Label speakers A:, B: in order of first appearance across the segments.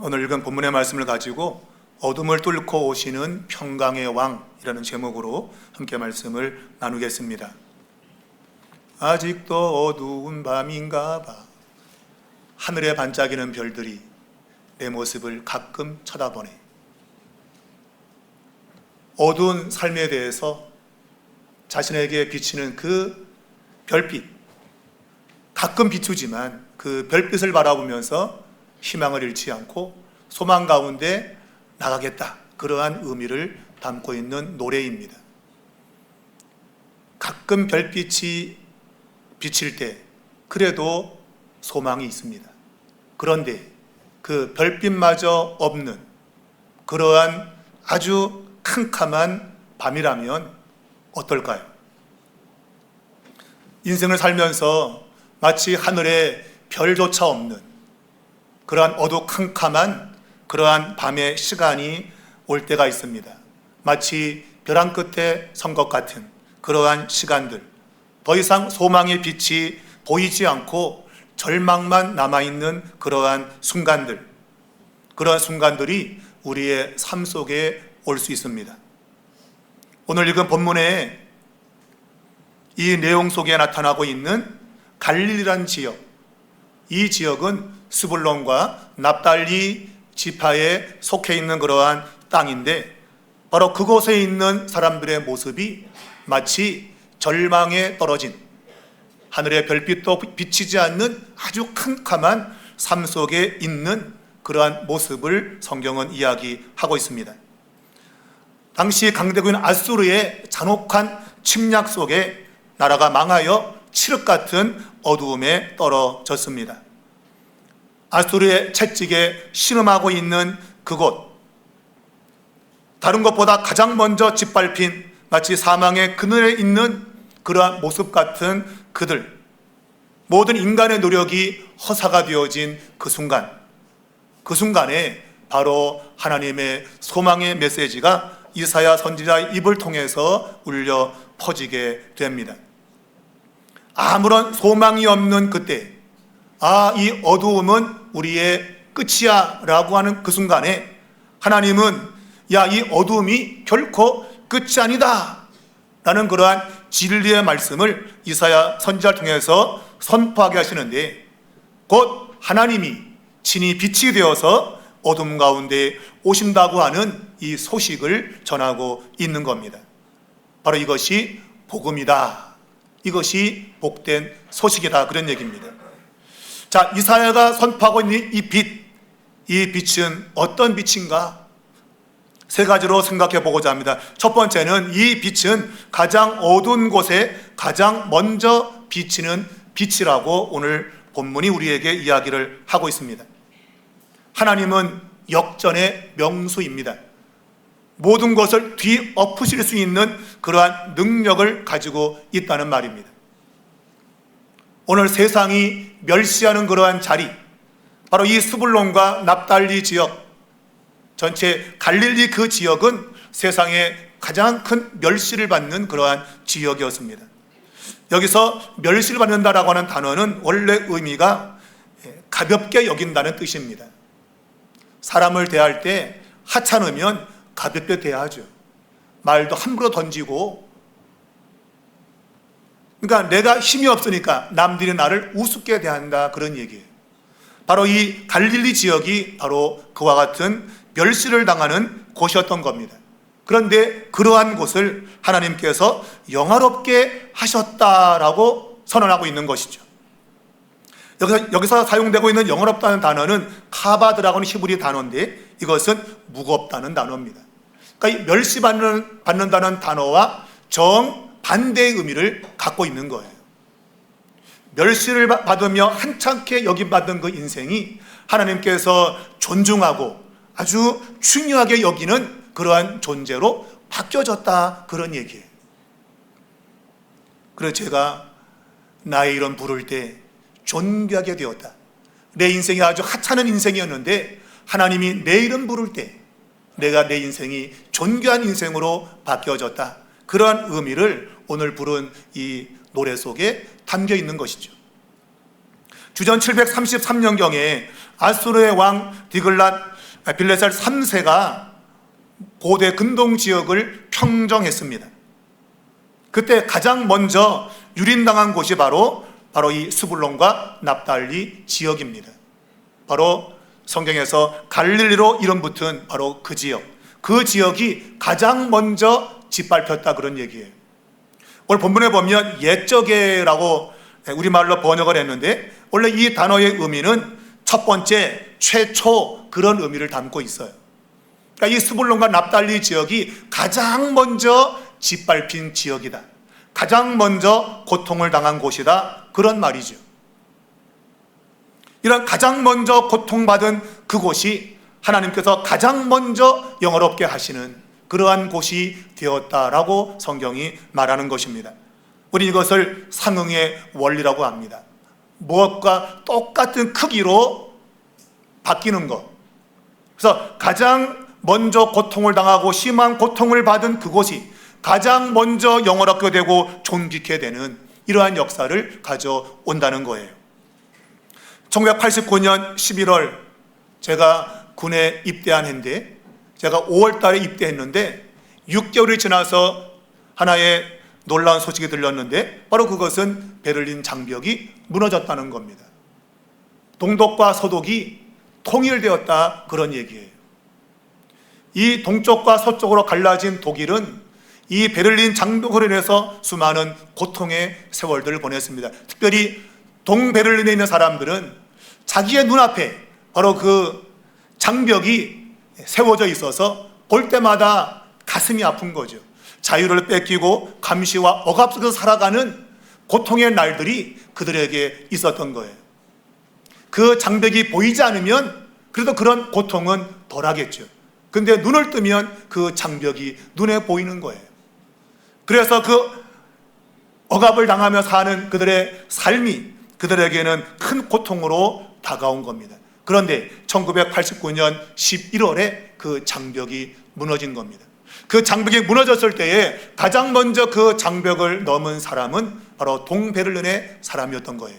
A: 오늘 읽은 본문의 말씀을 가지고 어둠을 뚫고 오시는 평강의 왕이라는 제목으로 함께 말씀을 나누겠습니다. 아직도 어두운 밤인가 봐. 하늘에 반짝이는 별들이 내 모습을 가끔 쳐다보네. 어두운 삶에 대해서 자신에게 비치는 그 별빛, 가끔 비추지만 그 별빛을 바라보면서 희망을 잃지 않고 소망 가운데 나가겠다, 그러한 의미를 담고 있는 노래입니다. 가끔 별빛이 비칠 때 그래도 소망이 있습니다. 그런데 그 별빛마저 없는 그러한 아주 캄캄한 밤이라면 어떨까요? 인생을 살면서 마치 하늘에 별조차 없는 그러한 어두컴컴한 그러한 밤의 시간이 올 때가 있습니다. 마치 벼랑 끝에 선 것 같은 그러한 시간들, 더 이상 소망의 빛이 보이지 않고 절망만 남아있는 그러한 순간들, 그러한 순간들이 우리의 삶 속에 올 수 있습니다. 오늘 읽은 본문에 이 내용 속에 나타나고 있는 갈릴리라는 지역, 이 지역은 스불론과 납달리 지파에 속해 있는 그러한 땅인데, 바로 그곳에 있는 사람들의 모습이 마치 절망에 떨어진, 하늘의 별빛도 비치지 않는 아주 캄캄한 삶 속에 있는 그러한 모습을 성경은 이야기하고 있습니다. 당시 강대국인 아수르의 잔혹한 침략 속에 나라가 망하여 칠흑 같은 어두움에 떨어졌습니다. 아수르의 채찍에 신음하고 있는 그곳, 다른 것보다 가장 먼저 짓밟힌 마치 사망의 그늘에 있는 그러한 모습 같은 그들, 모든 인간의 노력이 허사가 되어진 그 순간에 바로 하나님의 소망의 메시지가 이사야 선지자의 입을 통해서 울려 퍼지게 됩니다. 아무런 소망이 없는 그때, 이 어두움은 우리의 끝이야 라고 하는 그 순간에 하나님은 이 어두움이 결코 끝이 아니다 라는 그러한 진리의 말씀을 이사야 선지자를 통해서 선포하게 하시는데, 곧 하나님이 친히 빛이 되어서 어둠 가운데 오신다고 하는 이 소식을 전하고 있는 겁니다. 바로 이것이 복음이다, 이것이 복된 소식이다, 그런 얘기입니다. 자, 이사야가 선포하고 있는 이 빛은 어떤 빛인가? 세 가지로 생각해 보고자 합니다. 첫 번째는 이 빛은 가장 어두운 곳에 가장 먼저 비치는 빛이라고 오늘 본문이 우리에게 이야기를 하고 있습니다. 하나님은 역전의 명수입니다. 모든 것을 뒤엎으실 수 있는 그러한 능력을 가지고 있다는 말입니다. 오늘 세상이 멸시하는 그러한 자리, 바로 이 스불론과 납달리 지역, 전체 갈릴리 그 지역은 세상에 가장 큰 멸시를 받는 그러한 지역이었습니다. 여기서 멸시를 받는다라고 하는 단어는 원래 의미가 가볍게 여긴다는 뜻입니다. 사람을 대할 때 하찮으면 가볍게 대하죠. 말도 함부로 던지고, 그러니까 내가 힘이 없으니까 남들이 나를 우습게 대한다, 그런 얘기예요. 바로 이 갈릴리 지역이 바로 그와 같은 멸시를 당하는 곳이었던 겁니다. 그런데 그러한 곳을 하나님께서 영화롭게 하셨다라고 선언하고 있는 것이죠. 여기서 사용되고 있는 영화롭다는 단어는 카바드라고 하는 히브리 단어인데, 이것은 무겁다는 단어입니다. 그러니까 이 멸시받는다는 단어와 정반대의 의미를 갖고 있는 거예요. 멸시를 받으며 한참케 여김받은 그 인생이 하나님께서 존중하고 아주 중요하게 여기는 그러한 존재로 바뀌어졌다, 그런 얘기예요. 그래서 제가 나의 이름 부를 때 존귀하게 되었다. 내 인생이 아주 하찮은 인생이었는데 하나님이 내 이름 부를 때 내가 내 인생이 존귀한 인생으로 바뀌어졌다, 그러한 의미를 오늘 부른 이 노래 속에 담겨 있는 것이죠. 주전 733년경에 아수르의 왕 디글랏 빌레살 3세가 고대 근동 지역을 평정했습니다. 그때 가장 먼저 유린당한 곳이 바로 이 스불론과 납달리 지역입니다. 바로 성경에서 갈릴리로 이름 붙은 바로 그 지역, 그 지역이 가장 먼저 짓밟혔다, 그런 얘기예요. 오늘 본문에 보면 옛적에라고 우리말로 번역을 했는데, 원래 이 단어의 의미는 첫 번째, 최초, 그런 의미를 담고 있어요. 그러니까 이 스불론과 납달리 지역이 가장 먼저 짓밟힌 지역이다, 가장 먼저 고통을 당한 곳이다, 그런 말이죠. 이런 가장 먼저 고통받은 그곳이 하나님께서 가장 먼저 영화롭게 하시는 그러한 곳이 되었다라고 성경이 말하는 것입니다. 우리 이것을 상응의 원리라고 합니다. 무엇과 똑같은 크기로 바뀌는 것. 그래서 가장 먼저 고통을 당하고 심한 고통을 받은 그곳이 가장 먼저 영원하게 되고 존귀케 되는 이러한 역사를 가져온다는 거예요. 1989년 11월 제가 군에 입대한 해인데, 제가 5월 달에 입대했는데 6개월이 지나서 하나의 놀라운 소식이 들렸는데, 바로 그것은 베를린 장벽이 무너졌다는 겁니다. 동독과 서독이 통일되었다, 그런 얘기예요. 이 동쪽과 서쪽으로 갈라진 독일은 이 베를린 장벽으로 인해서 수많은 고통의 세월들을 보냈습니다. 특별히 동베를린에 있는 사람들은 자기의 눈앞에 바로 그 장벽이 세워져 있어서 볼 때마다 가슴이 아픈 거죠. 자유를 뺏기고 감시와 억압 속에서 살아가는 고통의 날들이 그들에게 있었던 거예요. 그 장벽이 보이지 않으면 그래도 그런 고통은 덜하겠죠. 근데 눈을 뜨면 그 장벽이 눈에 보이는 거예요. 그래서 그 억압을 당하며 사는 그들의 삶이 그들에게는 큰 고통으로 다가온 겁니다. 그런데 1989년 11월에 그 장벽이 무너진 겁니다. 그 장벽이 무너졌을 때에 가장 먼저 그 장벽을 넘은 사람은 바로 동베를린의 사람이었던 거예요.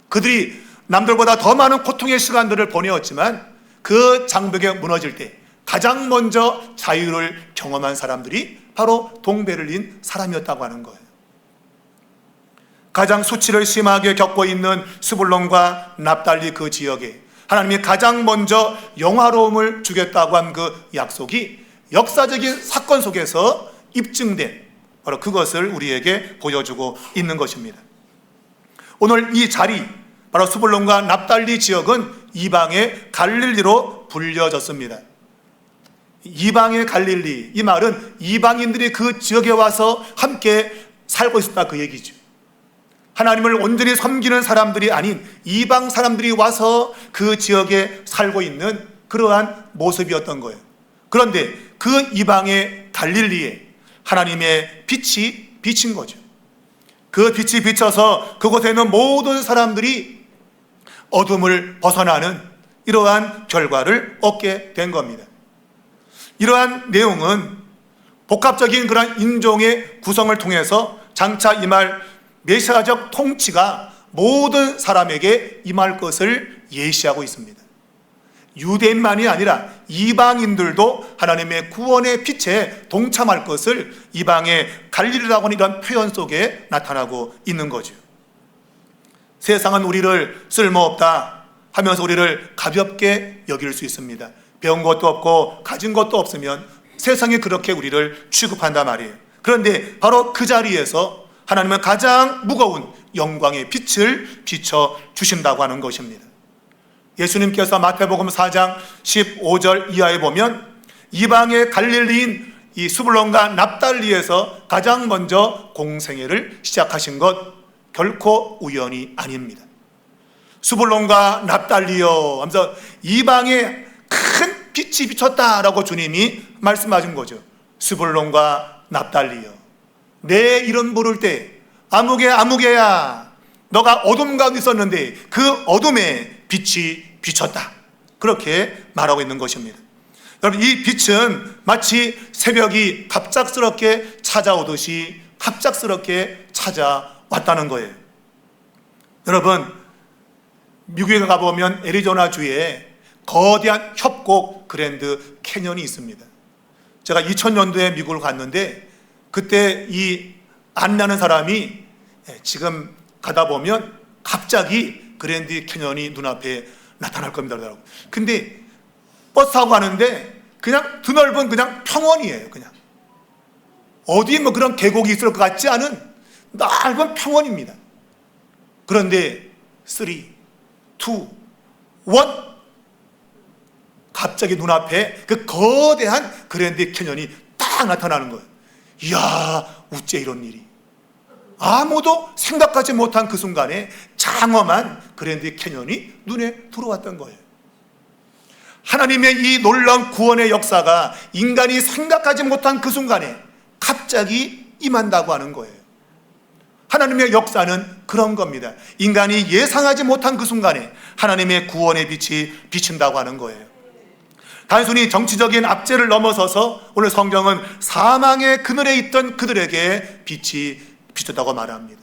A: 그들이 남들보다 더 많은 고통의 시간들을 보내었지만 그 장벽이 무너질 때 가장 먼저 자유를 경험한 사람들이 바로 동베를린 사람이었다고 하는 거예요. 가장 수치를 심하게 겪고 있는 스불론과 납달리 그 지역에 하나님이 가장 먼저 영화로움을 주겠다고 한 그 약속이 역사적인 사건 속에서 입증된 바로 그것을 우리에게 보여주고 있는 것입니다. 오늘 이 자리, 바로 스불론과 납달리 지역은 이방의 갈릴리로 불려졌습니다. 이방의 갈릴리, 이 말은 이방인들이 그 지역에 와서 함께 살고 있었다, 그 얘기죠. 하나님을 온전히 섬기는 사람들이 아닌 이방 사람들이 와서 그 지역에 살고 있는 그러한 모습이었던 거예요. 그런데 그 이방의 갈릴리에 하나님의 빛이 비친 거죠. 그 빛이 비쳐서 그곳에 있는 모든 사람들이 어둠을 벗어나는 이러한 결과를 얻게 된 겁니다. 이러한 내용은 복합적인 그런 인종의 구성을 통해서 장차 임할 메시아적 통치가 모든 사람에게 임할 것을 예시하고 있습니다. 유대인만이 아니라 이방인들도 하나님의 구원의 빛에 동참할 것을 이방의 갈릴리라고 하는 이런 표현 속에 나타나고 있는 거죠. 세상은 우리를 쓸모없다 하면서 우리를 가볍게 여길 수 있습니다. 배운 것도 없고 가진 것도 없으면 세상이 그렇게 우리를 취급한단 말이에요. 그런데 바로 그 자리에서 하나님은 가장 무거운 영광의 빛을 비춰주신다고 하는 것입니다. 예수님께서 마태복음 4장 15절 이하에 보면 이방의 갈릴리인 이 스불론과 납달리에서 가장 먼저 공생애를 시작하신 것 결코 우연이 아닙니다. 스불론과 납달리여 하면서 이방에 큰 빛이 비쳤다라고 주님이 말씀하신 거죠. 스불론과 납달리여, 내 이름 부를 때 아무개 아무개야, 너가 어둠 가운데 있었는데 그 어둠에 빛이 비쳤다, 그렇게 말하고 있는 것입니다. 여러분, 이 빛은 마치 새벽이 갑작스럽게 찾아오듯이 갑작스럽게 찾아왔다는 거예요. 여러분, 미국에 가보면 애리조나주에 거대한 협곡 그랜드 캐년이 있습니다. 제가 2000년도에 미국을 갔는데 그때 이 안나는 사람이 지금 가다 보면 갑자기 그랜드 캐년이 눈앞에 나타날 겁니다. 근데 버스 타고 가는데 그냥 드넓은 그냥 평원이에요. 그냥 어디 뭐 그런 계곡이 있을 것 같지 않은 넓은 평원입니다. 그런데 3, 2, 1 갑자기 눈앞에 그 거대한 그랜드 캐년이 딱 나타나는 거예요. 이야, 어째 이런 일이. 아무도 생각하지 못한 그 순간에 장엄한 그랜드 캐년이 눈에 들어왔던 거예요. 하나님의 이 놀라운 구원의 역사가 인간이 생각하지 못한 그 순간에 갑자기 임한다고 하는 거예요. 하나님의 역사는 그런 겁니다. 인간이 예상하지 못한 그 순간에 하나님의 구원의 빛이 비친다고 하는 거예요. 단순히 정치적인 압제를 넘어서서 오늘 성경은 사망의 그늘에 있던 그들에게 빛이 비쳤다고 말합니다.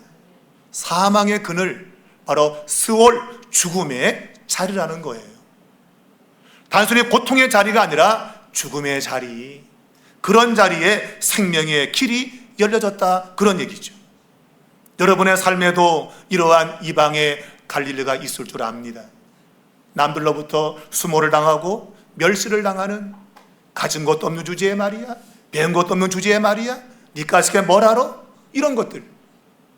A: 사망의 그늘, 바로 스올, 죽음의 자리라는 거예요. 단순히 고통의 자리가 아니라 죽음의 자리, 그런 자리에 생명의 길이 열려졌다, 그런 얘기죠. 여러분의 삶에도 이러한 이방의 갈릴리가 있을 줄 압니다. 남들로부터 수모를 당하고 멸시를 당하는, 가진 것도 없는 주제에 말이야, 배운 것도 없는 주제에 말이야, 니까지게 뭘 알아? 이런 것들,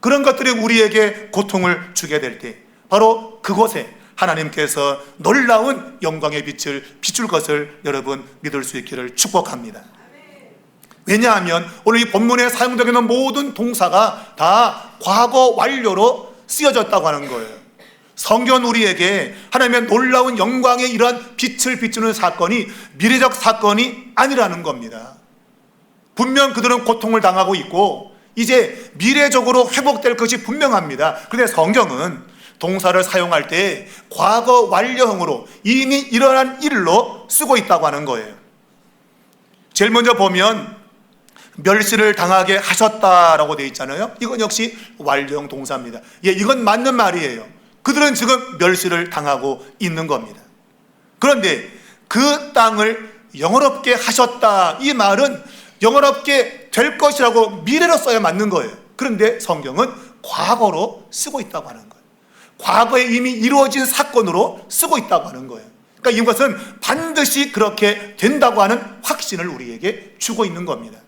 A: 그런 것들이 우리에게 고통을 주게 될 때 바로 그곳에 하나님께서 놀라운 영광의 빛을 비출 것을 여러분 믿을 수 있기를 축복합니다. 왜냐하면 오늘 이 본문에 사용되고 있는 모든 동사가 다 과거 완료로 쓰여졌다고 하는 거예요. 성경은 우리에게 하나님의 놀라운 영광의 이러한 빛을 비추는 사건이 미래적 사건이 아니라는 겁니다. 분명 그들은 고통을 당하고 있고 이제 미래적으로 회복될 것이 분명합니다. 그런데 성경은 동사를 사용할 때 과거 완료형으로 이미 일어난 일로 쓰고 있다고 하는 거예요. 제일 먼저 보면 멸시를 당하게 하셨다라고 되어 있잖아요. 이건 역시 완료형 동사입니다. 예, 이건 맞는 말이에요. 그들은 지금 멸시를 당하고 있는 겁니다. 그런데 그 땅을 영원롭게 하셨다, 이 말은 영원롭게 될 것이라고 미래로 써야 맞는 거예요. 그런데 성경은 과거로 쓰고 있다고 하는 거예요. 과거에 이미 이루어진 사건으로 쓰고 있다고 하는 거예요. 그러니까 이것은 반드시 그렇게 된다고 하는 확신을 우리에게 주고 있는 겁니다.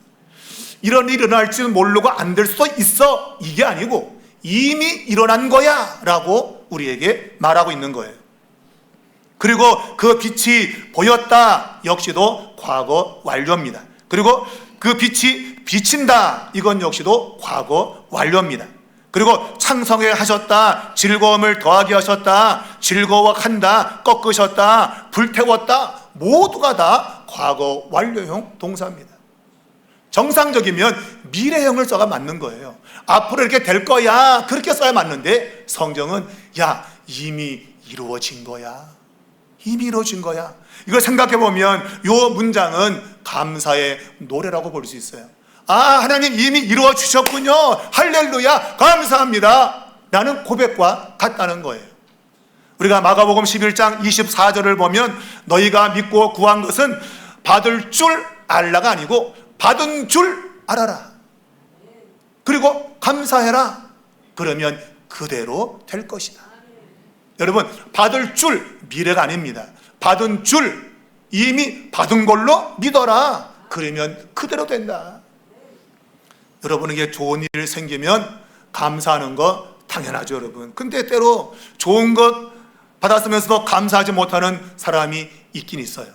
A: 이런 일이 일어날지는 모르고 안 될 수도 있어, 이게 아니고 이미 일어난 거야 라고 우리에게 말하고 있는 거예요. 그리고 그 빛이 보였다 역시도 과거 완료입니다. 그리고 그 빛이 비친다, 이건 역시도 과거 완료입니다. 그리고 창성하게 하셨다, 즐거움을 더하게 하셨다, 즐거워한다, 꺾으셨다, 불태웠다, 모두가 다 과거 완료형 동사입니다. 정상적이면 미래형을 써가 맞는 거예요. 앞으로 이렇게 될 거야, 그렇게 써야 맞는데 성경은 야, 이미 이루어진 거야, 이미 이루어진 거야. 이걸 생각해 보면 이 문장은 감사의 노래라고 볼 수 있어요. 아, 하나님 이미 이루어 주셨군요, 할렐루야, 감사합니다 라는 고백과 같다는 거예요. 우리가 마가복음 11장 24절을 보면 너희가 믿고 구한 것은 받을 줄 알라가 아니고 받은 줄 알아라, 그리고 감사해라, 그러면 그대로 될 것이다. 여러분, 받을 줄 미래가 아닙니다. 받은 줄, 이미 받은 걸로 믿어라, 그러면 그대로 된다. 여러분에게 좋은 일 생기면 감사하는 거 당연하죠, 여러분. 근데 때로 좋은 것 받았으면서도 감사하지 못하는 사람이 있긴 있어요.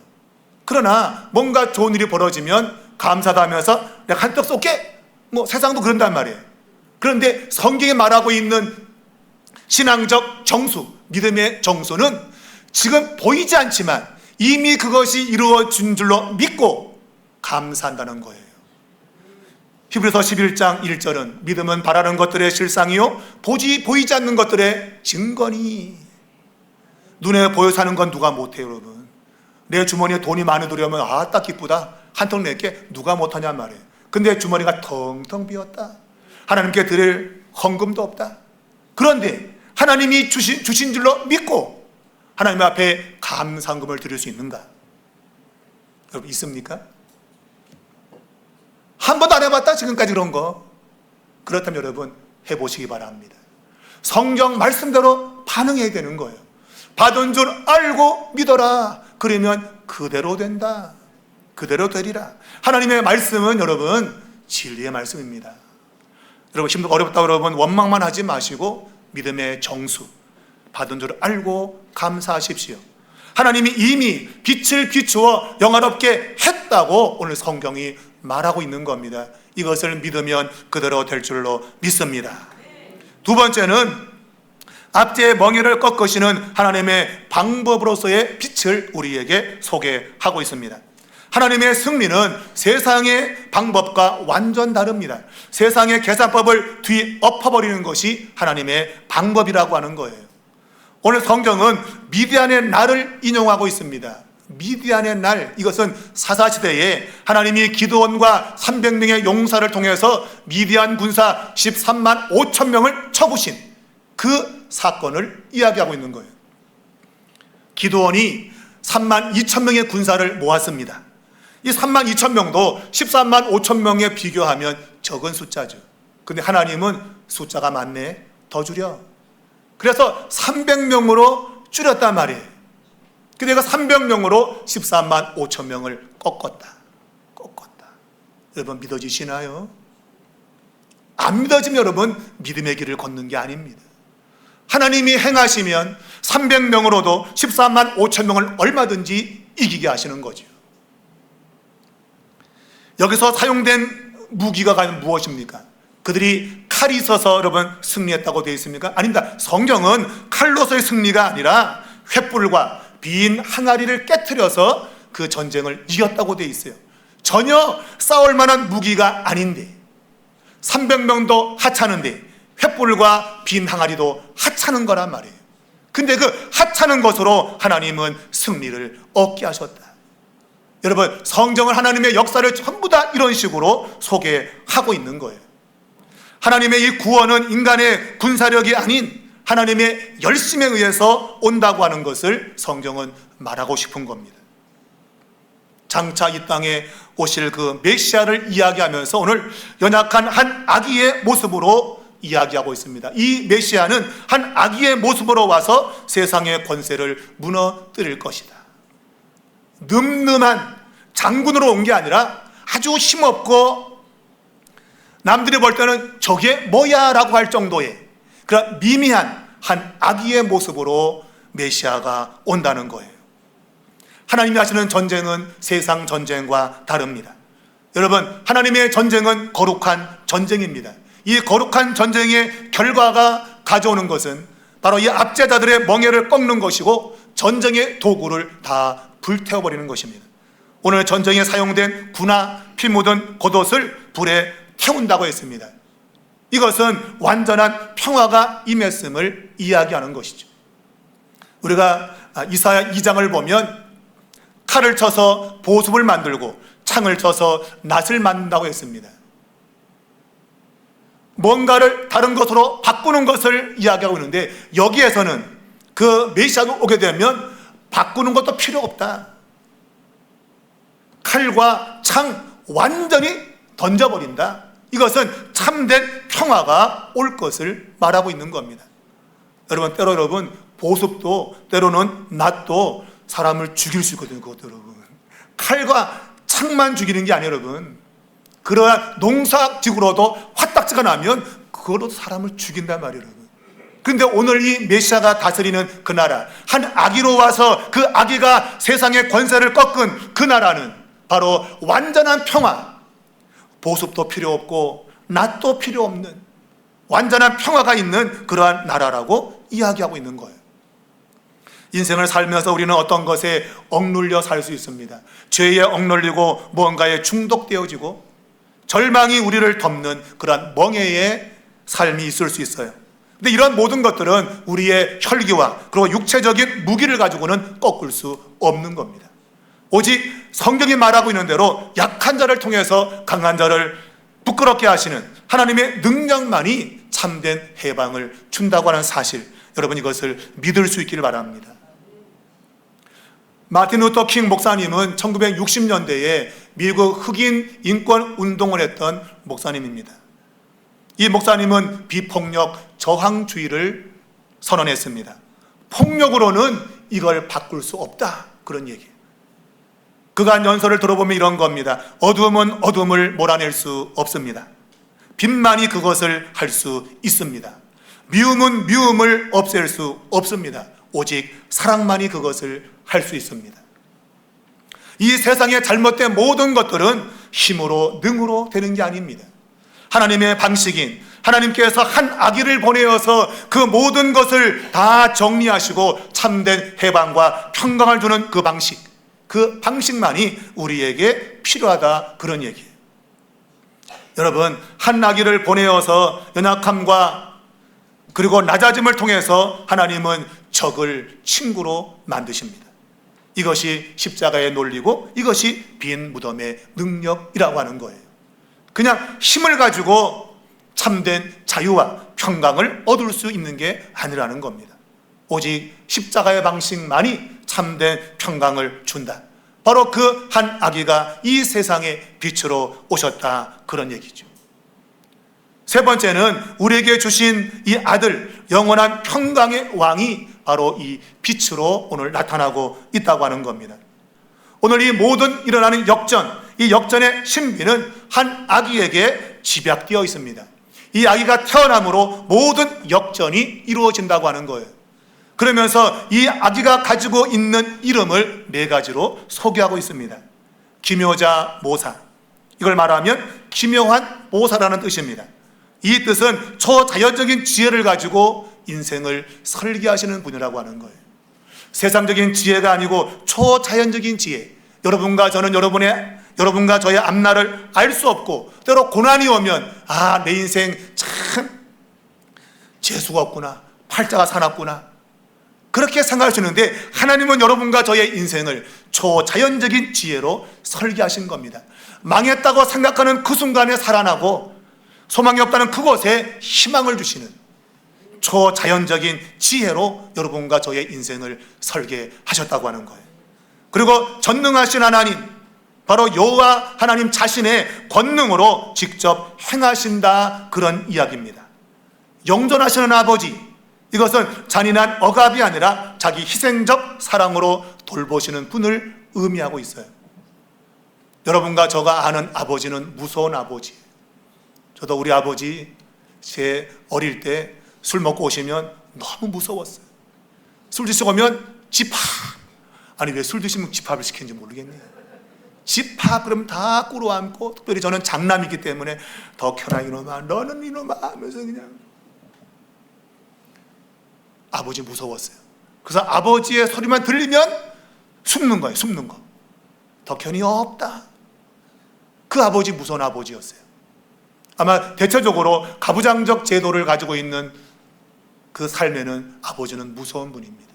A: 그러나 뭔가 좋은 일이 벌어지면 감사도 하면서 내가 한턱 쏠게, 뭐 세상도 그런단 말이에요. 그런데 성경이 말하고 있는 신앙적 정수, 믿음의 정수는 지금 보이지 않지만 이미 그것이 이루어진 줄로 믿고 감사한다는 거예요. 히브리서 11장 1절은 믿음은 바라는 것들의 실상이요 보이지 않는 것들의 증거니. 눈에 보여 사는 건 누가 못해요, 여러분. 내 주머니에 돈이 많이 들어오면 아, 딱 기쁘다, 한턱 낼게, 누가 못하냔 말이에요. 근데 주머니가 텅텅 비었다, 하나님께 드릴 헌금도 없다. 그런데 하나님이 주신 줄로 믿고 하나님 앞에 감사금을 드릴 수 있는가? 여러분 있습니까? 한 번도 안 해봤다 지금까지 그런 거. 그렇다면 여러분 해보시기 바랍니다. 성경 말씀대로 반응해야 되는 거예요. 받은 줄 알고 믿어라. 그러면 그대로 된다. 그대로 되리라. 하나님의 말씀은 여러분 진리의 말씀입니다. 여러분 힘들고 어렵다 여러분 원망만 하지 마시고 믿음의 정수 받은 줄 알고 감사하십시오. 하나님이 이미 빛을 비추어 영화롭게 했다고 오늘 성경이 말하고 있는 겁니다. 이것을 믿으면 그대로 될 줄로 믿습니다. 두 번째는 압제의 멍에를 꺾으시는 하나님의 방법으로서의 빛을 우리에게 소개하고 있습니다. 하나님의 승리는 세상의 방법과 완전 다릅니다. 세상의 계산법을 뒤엎어버리는 것이 하나님의 방법이라고 하는 거예요. 오늘 성경은 미디안의 날을 인용하고 있습니다. 미디안의 날, 이것은 사사시대에 하나님이 기드온과 300명의 용사를 통해서 미디안 군사 13만 5천 명을 쳐부신 그 사건을 이야기하고 있는 거예요. 기드온이 3만 2천 명의 군사를 모았습니다. 이 3만 2천 명도 13만 5천 명에 비교하면 적은 숫자죠. 근데 하나님은 숫자가 많네, 더 줄여. 그래서 300명으로 줄였단 말이에요. 근데 내가 300명으로 13만 5천 명을 꺾었다. 여러분 믿어지시나요? 안 믿어지면 여러분 믿음의 길을 걷는 게 아닙니다. 하나님이 행하시면 300명으로도 13만 5천 명을 얼마든지 이기게 하시는 거죠. 여기서 사용된 무기가 과연 무엇입니까? 그들이 칼이 있어서 여러분 승리했다고 되어 있습니까? 아닙니다. 성경은 칼로서의 승리가 아니라 횃불과 빈 항아리를 깨트려서 그 전쟁을 이겼다고 되어 있어요. 전혀 싸울 만한 무기가 아닌데 300명도 하찮은데 횃불과 빈 항아리도 하찮은 거란 말이에요. 근데 그 하찮은 것으로 하나님은 승리를 얻게 하셨다. 여러분 성경은 하나님의 역사를 전부 다 이런 식으로 소개하고 있는 거예요. 하나님의 이 구원은 인간의 군사력이 아닌 하나님의 열심에 의해서 온다고 하는 것을 성경은 말하고 싶은 겁니다. 장차 이 땅에 오실 그 메시아를 이야기하면서 오늘 연약한 한 아기의 모습으로 이야기하고 있습니다. 이 메시아는 한 아기의 모습으로 와서 세상의 권세를 무너뜨릴 것이다. 늠름한 장군으로 온 게 아니라 아주 힘없고 남들이 볼 때는 저게 뭐야 라고 할 정도의 그런 미미한 한 아기의 모습으로 메시아가 온다는 거예요. 하나님이 하시는 전쟁은 세상 전쟁과 다릅니다. 여러분 하나님의 전쟁은 거룩한 전쟁입니다. 이 거룩한 전쟁의 결과가 가져오는 것은 바로 이 압제자들의 멍에를 꺾는 것이고 전쟁의 도구를 다 불태워버리는 것입니다. 오늘 전쟁에 사용된 구나 피 묻은 겉옷을 불에 태운다고 했습니다. 이것은 완전한 평화가 임했음을 이야기하는 것이죠. 우리가 이사야 2장을 보면 칼을 쳐서 보습을 만들고 창을 쳐서 낫을 만든다고 했습니다. 뭔가를 다른 것으로 바꾸는 것을 이야기하고 있는데 여기에서는 그 메시아가 오게 되면 바꾸는 것도 필요 없다. 칼과 창 완전히 던져버린다. 이것은 참된 평화가 올 것을 말하고 있는 겁니다. 여러분 때로 여러분 보습도 때로는 낫도 사람을 죽일 수 있거든요. 그것도 여러분 칼과 창만 죽이는 게 아니에요. 여러분 그러한 농사지구로도 화딱지가 나면 그걸로도 사람을 죽인단 말이에요. 여러분 그런데 오늘 이 메시아가 다스리는 그 나라 한 아기로 와서 그 아기가 세상의 권세를 꺾은 그 나라는 바로 완전한 평화, 보습도 필요 없고 낫도 필요 없는 완전한 평화가 있는 그러한 나라라고 이야기하고 있는 거예요. 인생을 살면서 우리는 어떤 것에 억눌려 살 수 있습니다. 죄에 억눌리고 무언가에 중독되어지고 절망이 우리를 덮는 그러한 멍에의 삶이 있을 수 있어요. 근데 이런 모든 것들은 우리의 혈기와 그리고 육체적인 무기를 가지고는 꺾을 수 없는 겁니다. 오직 성경이 말하고 있는 대로 약한 자를 통해서 강한 자를 부끄럽게 하시는 하나님의 능력만이 참된 해방을 준다고 하는 사실, 여러분 이것을 믿을 수 있기를 바랍니다. 마틴 루터 킹 목사님은 1960년대에 미국 흑인 인권 운동을 했던 목사님입니다. 이 목사님은 비폭력 저항주의를 선언했습니다. 폭력으로는 이걸 바꿀 수 없다, 그런 얘기예요. 그가 한 연설을 들어보면 이런 겁니다. 어둠은 어둠을 몰아낼 수 없습니다. 빛만이 그것을 할 수 있습니다. 미움은 미움을 없앨 수 없습니다. 오직 사랑만이 그것을 할 수 있습니다. 이 세상의 잘못된 모든 것들은 힘으로 능으로 되는 게 아닙니다. 하나님의 방식인, 하나님께서 한 아기를 보내어서 그 모든 것을 다 정리하시고 참된 해방과 평강을 주는 그 방식만이 우리에게 필요하다, 그런 얘기예요. 여러분, 한 아기를 보내어서 연약함과 그리고 낮아짐을 통해서 하나님은 적을 친구로 만드십니다. 이것이 십자가의 논리고 이것이 빈 무덤의 능력이라고 하는 거예요. 그냥 힘을 가지고 참된 자유와 평강을 얻을 수 있는 게 아니라는 겁니다. 오직 십자가의 방식만이 참된 평강을 준다. 바로 그 한 아기가 이 세상의 빛으로 오셨다, 그런 얘기죠. 세 번째는 우리에게 주신 이 아들, 영원한 평강의 왕이 바로 이 빛으로 오늘 나타나고 있다고 하는 겁니다. 오늘 이 모든 일어나는 역전, 이 역전의 신비는 한 아기에게 집약되어 있습니다. 이 아기가 태어남으로 모든 역전이 이루어진다고 하는 거예요. 그러면서 이 아기가 가지고 있는 이름을 네 가지로 소개하고 있습니다. 기묘자 모사, 이걸 말하면 기묘한 모사라는 뜻입니다. 이 뜻은 초자연적인 지혜를 가지고 인생을 설계하시는 분이라고 하는 거예요. 세상적인 지혜가 아니고 초자연적인 지혜. 여러분과 저는 여러분과 저의 앞날을 알 수 없고, 때로 고난이 오면 내 인생 참 재수가 없구나, 팔자가 사납구나, 그렇게 생각하시는데 하나님은 여러분과 저의 인생을 초자연적인 지혜로 설계하신 겁니다. 망했다고 생각하는 그 순간에 살아나고 소망이 없다는 그곳에 희망을 주시는 초자연적인 지혜로 여러분과 저의 인생을 설계하셨다고 하는 거예요. 그리고 전능하신 하나님, 바로 여호와 하나님 자신의 권능으로 직접 행하신다, 그런 이야기입니다. 영존하시는 아버지, 이것은 잔인한 억압이 아니라 자기 희생적 사랑으로 돌보시는 분을 의미하고 있어요. 여러분과 저가 아는 아버지는 무서운 아버지예요. 저도 우리 아버지 제 어릴 때 술 먹고 오시면 너무 무서웠어요. 술 드시고 오면 집합, 아니 왜 술 드시면 집합을 시키는지 모르겠네요. 집합 그러면 다 꿇어앉고, 특별히 저는 장남이기 때문에 더 켜라 이놈아, 너는 이놈아 하면서 그냥. 아버지 무서웠어요. 그래서 아버지의 소리만 들리면 숨는 거예요. 숨는 거. 더 견이 없다. 그 아버지 무서운 아버지였어요. 아마 대체적으로 가부장적 제도를 가지고 있는 그 삶에는 아버지는 무서운 분입니다.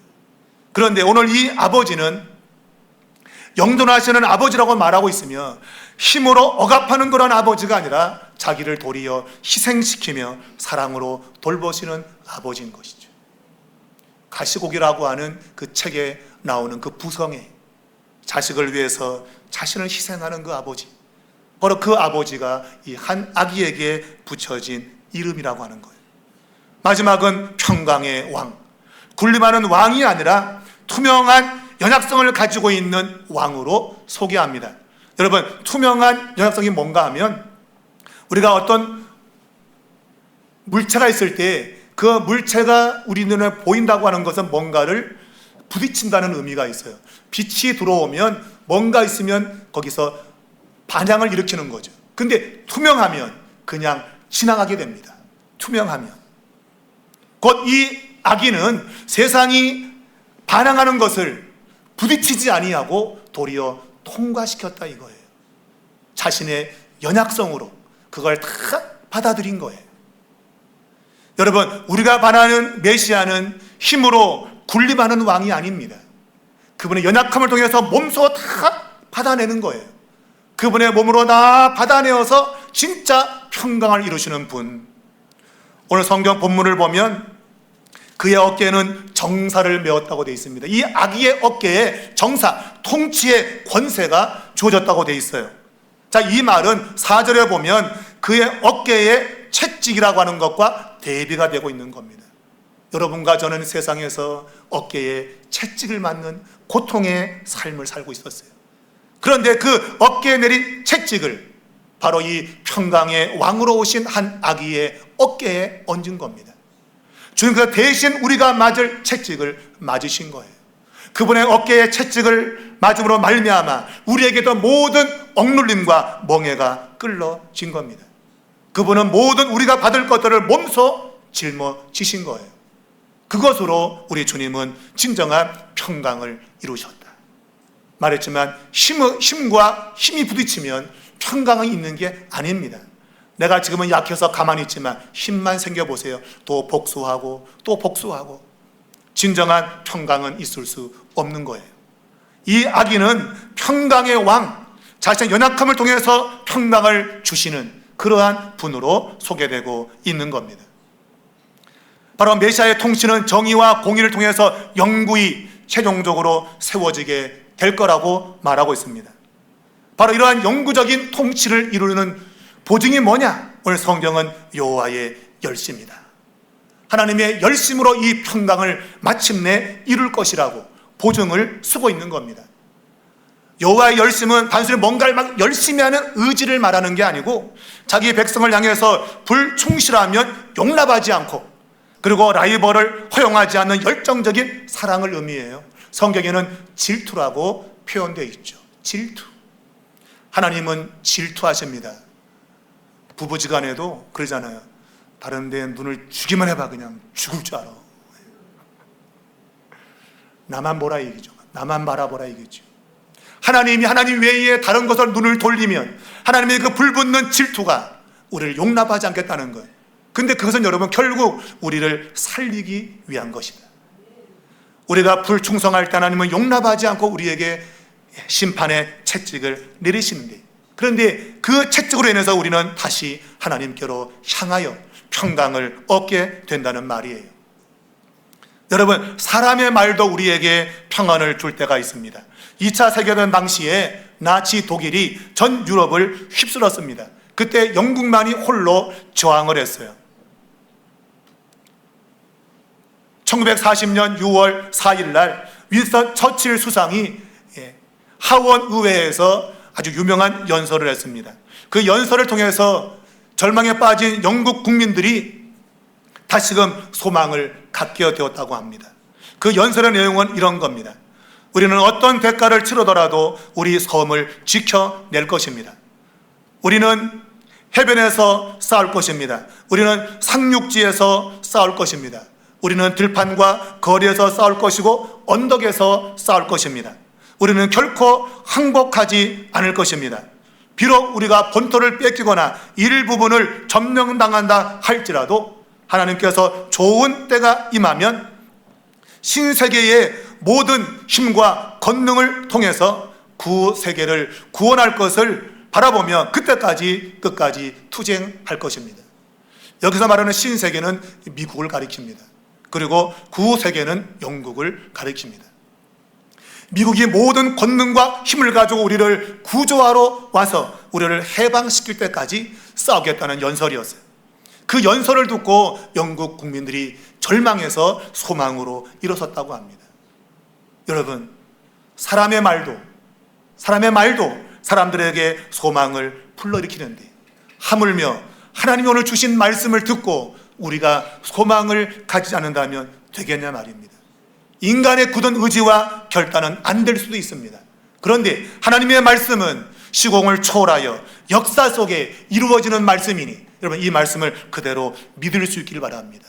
A: 그런데 오늘 이 아버지는 영존하시는 아버지라고 말하고 있으며 힘으로 억압하는 그런 아버지가 아니라 자기를 도리어 희생시키며 사랑으로 돌보시는 아버지인 것이죠. 가시고기라고 하는 그 책에 나오는 그 부성애, 자식을 위해서 자신을 희생하는 그 아버지, 바로 그 아버지가 이 한 아기에게 붙여진 이름이라고 하는 거예요. 마지막은 평강의 왕, 군림하는 왕이 아니라 투명한 연약성을 가지고 있는 왕으로 소개합니다. 여러분, 투명한 연약성이 뭔가 하면 우리가 어떤 물체가 있을 때 그 물체가 우리 눈에 보인다고 하는 것은 뭔가를 부딪힌다는 의미가 있어요. 빛이 들어오면 뭔가 있으면 거기서 반향을 일으키는 거죠. 근데 투명하면 그냥 지나가게 됩니다. 투명하면. 곧 이 아기는 세상이 반항하는 것을 부딪히지 아니하고 도리어 통과시켰다 이거예요. 자신의 연약성으로 그걸 다 받아들인 거예요. 여러분, 우리가 바라는 메시아는 힘으로 군림하는 왕이 아닙니다. 그분의 연약함을 통해서 몸소 다 받아내는 거예요. 그분의 몸으로 다 받아내어서 진짜 평강을 이루시는 분. 오늘 성경 본문을 보면 그의 어깨에는 정사를 메었다고 되어 있습니다. 이 아기의 어깨에 정사, 통치의 권세가 주어졌다고 되어 있어요. 자, 이 말은 4절에 보면 그의 어깨에 채찍이라고 하는 것과 대비가 되고 있는 겁니다. 여러분과 저는 세상에서 어깨에 채찍을 맞는 고통의 삶을 살고 있었어요. 그런데 그 어깨에 내린 채찍을 바로 이 평강의 왕으로 오신 한 아기의 어깨에 얹은 겁니다. 주님께서 대신 우리가 맞을 채찍을 맞으신 거예요. 그분의 어깨에 채찍을 맞음으로 말미암아 우리에게도 모든 억눌림과 멍해가 끌어진 겁니다. 그분은 모든 우리가 받을 것들을 몸소 짊어지신 거예요. 그것으로 우리 주님은 진정한 평강을 이루셨다. 말했지만 힘과 힘이 부딪히면 평강이 있는 게 아닙니다. 내가 지금은 약해서 가만히 있지만 힘만 생겨보세요. 또 복수하고 또 복수하고 진정한 평강은 있을 수 없는 거예요. 이 아기는 평강의 왕, 자신의 연약함을 통해서 평강을 주시는 그러한 분으로 소개되고 있는 겁니다. 바로 메시아의 통치는 정의와 공의를 통해서 영구히 최종적으로 세워지게 될 거라고 말하고 있습니다. 바로 이러한 영구적인 통치를 이루는 보증이 뭐냐? 오늘 성경은 여호와의 열심이다. 하나님의 열심으로 이 평강을 마침내 이룰 것이라고 보증을 쓰고 있는 겁니다. 여호와의 열심은 단순히 뭔가를 막 열심히 하는 의지를 말하는 게 아니고 자기 백성을 향해서 불충실하면 용납하지 않고 그리고 라이벌을 허용하지 않는 열정적인 사랑을 의미해요. 성경에는 질투라고 표현되어 있죠. 질투. 하나님은 질투하십니다. 부부지간에도 그러잖아요. 다른 데 눈을 주기만 해봐 그냥 죽을 줄 알아. 나만 보라 이기죠. 나만 바라보라 이기죠. 하나님 외에 다른 것을 눈을 돌리면 하나님의 그 불붙는 질투가 우리를 용납하지 않겠다는 거예요. 근데 그것은 여러분 결국 우리를 살리기 위한 것이다. 우리가 불충성할 때 하나님은 용납하지 않고 우리에게 심판의 채찍을 내리시는데, 그런데 그 채찍으로 인해서 우리는 다시 하나님께로 향하여 평강을 얻게 된다는 말이에요. 여러분, 사람의 말도 우리에게 평안을 줄 때가 있습니다. 2차 세계대전 당시에 나치 독일이 전 유럽을 휩쓸었습니다. 그때 영국만이 홀로 저항을 했어요. 1940년 6월 4일 날 윈스턴 처칠 수상이 하원 의회에서 아주 유명한 연설을 했습니다. 그 연설을 통해서 절망에 빠진 영국 국민들이 다시금 소망을 갖게 되었다고 합니다. 그 연설의 내용은 이런 겁니다. 우리는 어떤 대가를 치르더라도 우리 섬을 지켜낼 것입니다. 우리는 해변에서 싸울 것입니다. 우리는 상륙지에서 싸울 것입니다. 우리는 들판과 거리에서 싸울 것이고 언덕에서 싸울 것입니다. 우리는 결코 항복하지 않을 것입니다. 비록 우리가 본토를 뺏기거나 일부분을 점령당한다 할지라도 하나님께서 좋은 때가 임하면 신세계의 모든 힘과 권능을 통해서 구세계를 구원할 것을 바라보며 그때까지 끝까지 투쟁할 것입니다. 여기서 말하는 신세계는 미국을 가리킵니다. 그리고 구세계는 영국을 가리킵니다. 미국이 모든 권능과 힘을 가지고 우리를 구조하러 와서 우리를 해방시킬 때까지 싸우겠다는 연설이었어요. 그 연설을 듣고 영국 국민들이 절망해서 소망으로 일어섰다고 합니다. 여러분, 사람의 말도 사람들에게 소망을 불러일으키는데 하물며 하나님이 오늘 주신 말씀을 듣고 우리가 소망을 가지지 않는다면 되겠냐 말입니다. 인간의 굳은 의지와 결단은 안 될 수도 있습니다. 그런데 하나님의 말씀은 시공을 초월하여 역사 속에 이루어지는 말씀이니 여러분 이 말씀을 그대로 믿을 수 있기를 바랍니다.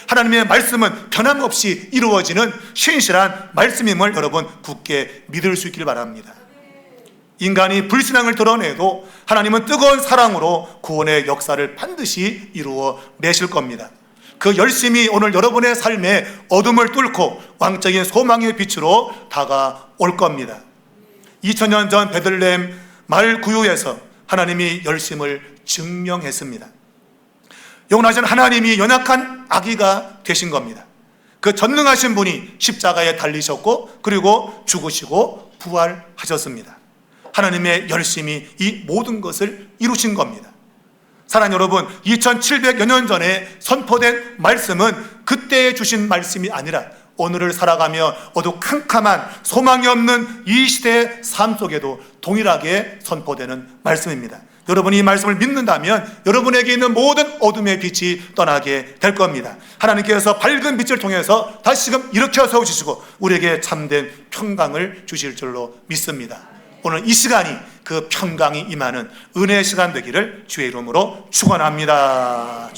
A: 하나님의 말씀은 변함없이 이루어지는 신실한 말씀임을 여러분 굳게 믿을 수 있기를 바랍니다. 인간이 불신앙을 드러내도 하나님은 뜨거운 사랑으로 구원의 역사를 반드시 이루어 내실 겁니다. 그 열심이 오늘 여러분의 삶에 어둠을 뚫고 왕적인 소망의 빛으로 다가올 겁니다. 2000년 전 베들레헴 마을 구유에서 하나님이 열심을 증명했습니다. 영원하신 하나님이 연약한 아기가 되신 겁니다. 그 전능하신 분이 십자가에 달리셨고 그리고 죽으시고 부활하셨습니다. 하나님의 열심히 이 모든 것을 이루신 겁니다. 사랑하는 여러분, 2700여 년 전에 선포된 말씀은 그때 주신 말씀이 아니라 오늘을 살아가며 어두캄캄한 소망이 없는 이 시대의 삶 속에도 동일하게 선포되는 말씀입니다. 여러분이 이 말씀을 믿는다면 여러분에게 있는 모든 어둠의 빛이 떠나게 될 겁니다. 하나님께서 밝은 빛을 통해서 다시금 일으켜 세우시고 우리에게 참된 평강을 주실 줄로 믿습니다. 오늘 이 시간이 그 평강이 임하는 은혜의 시간 되기를 주의 이름으로 축원합니다.